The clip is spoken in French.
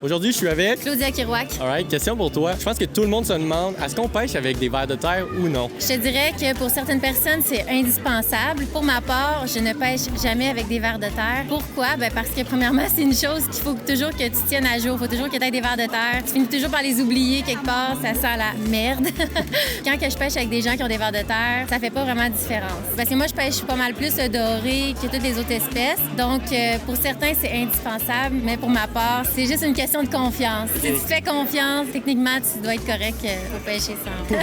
Aujourd'hui, je suis avec... Claudia Kirouac. Alright, question pour toi. Je pense que tout le monde se demande, est-ce qu'on pêche avec des vers de terre ou non? Je te dirais que pour certaines personnes, c'est indispensable. Pour ma part, je ne pêche jamais avec des vers de terre. Pourquoi? Parce que premièrement, c'est une chose qu'il faut toujours que tu tiennes à jour. Il faut toujours que tu aies des vers de terre. Tu finis toujours par les oublier quelque part. Ça sent la merde. Quand que je pêche avec des gens qui ont des vers de terre, ça fait pas vraiment de différence. Parce que moi, je pêche pas mal plus le doré que toutes les autres espèces. Donc, pour certains, c'est indispensable. Mais pour ma part, c'est juste une question de confiance. Si tu te fais confiance, techniquement, tu dois être correct pour pêcher sans.